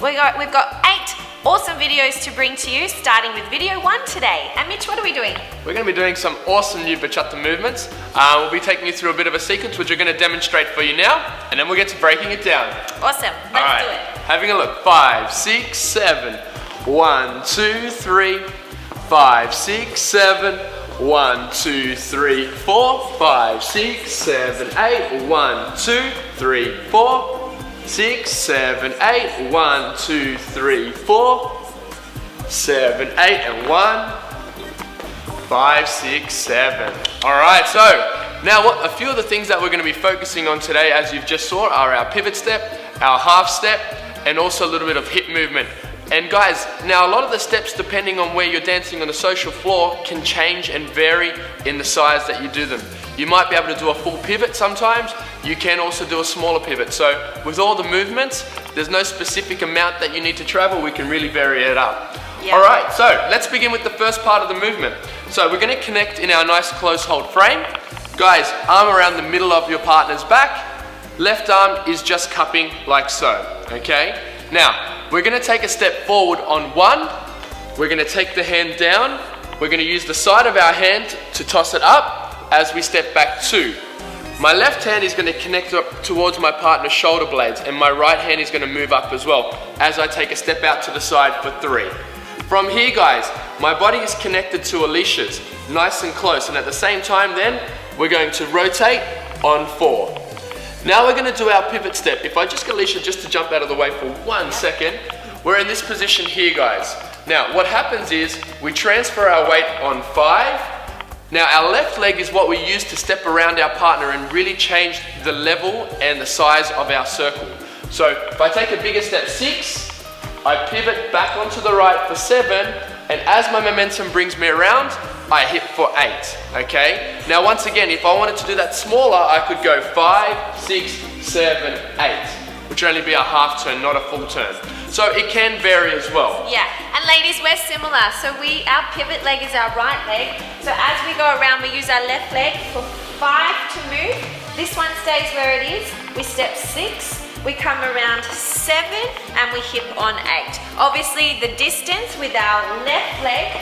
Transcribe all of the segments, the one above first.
We've got 8 awesome videos to bring to you, starting with video 1 today. And Mitch, what are we doing? We're going to be doing some awesome new bachata movements. We'll be taking you through a bit of a sequence which we're going to demonstrate for you now, and then we'll get to breaking it down. Awesome, let's do it. Having a look. 5, 6, 7. 1, 2, 3. 5, 6, 7. 1, 2, 3, 4. 5, 6, 7, 8. 1, 2, 3, 4. 6, 7, 8, 1, 2, 3, 4, 7, 8, and 1, 5, 6, 7. Alright, so now a few of the things that we're going to be focusing on today, as you've just saw, are our pivot step, our half step, and also a little bit of hip movement. And guys, now a lot of the steps, depending on where you're dancing on the social floor, can change and vary in the size that you do them. You might be able to do a full pivot sometimes. You can also do a smaller pivot. So with all the movements, there's no specific amount that you need to travel. We can really vary it up. Yeah. All right, so let's begin with the first part of the movement. So we're going to connect in our nice close hold frame. Guys, arm around the middle of your partner's back. Left arm is just cupping like so, okay? Now, we're going to take a step forward on 1. We're going to take the hand down. We're going to use the side of our hand to toss it up as we step back 2. My left hand is going to connect up towards my partner's shoulder blades, and my right hand is going to move up as well as I take a step out to the side for 3. From here, guys, my body is connected to Ellicia's, nice and close, and at the same time then, we're going to rotate on 4. Now we're going to do our pivot step. If I just get Ellicia just to jump out of the way for 1 second, we're in this position here, guys. Now, what happens is we transfer our weight on 5. Now, our left leg is what we use to step around our partner and really change the level and the size of our circle. So, if I take a bigger step, 6, I pivot back onto the right for 7, and as my momentum brings me around, I hit for 8, okay? Now, once again, if I wanted to do that smaller, I could go 5, 6, 7, 8, which would only be a half turn, not a full turn. So it can vary as well. Yeah, and ladies, we're similar. So our pivot leg is our right leg. So as we go around, we use our left leg for 5 to move. This one stays where it is. We step 6, we come around 7, and we hip on 8. Obviously, the distance with our left leg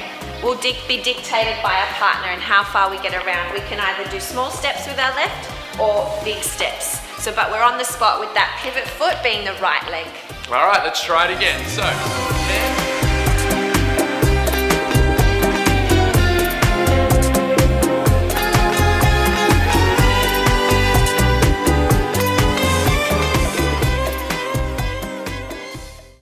will be dictated by our partner and how far we get around. We can either do small steps with our left or big steps. So, but we're on the spot with that pivot foot being the right leg. All right, let's try it again. So, there.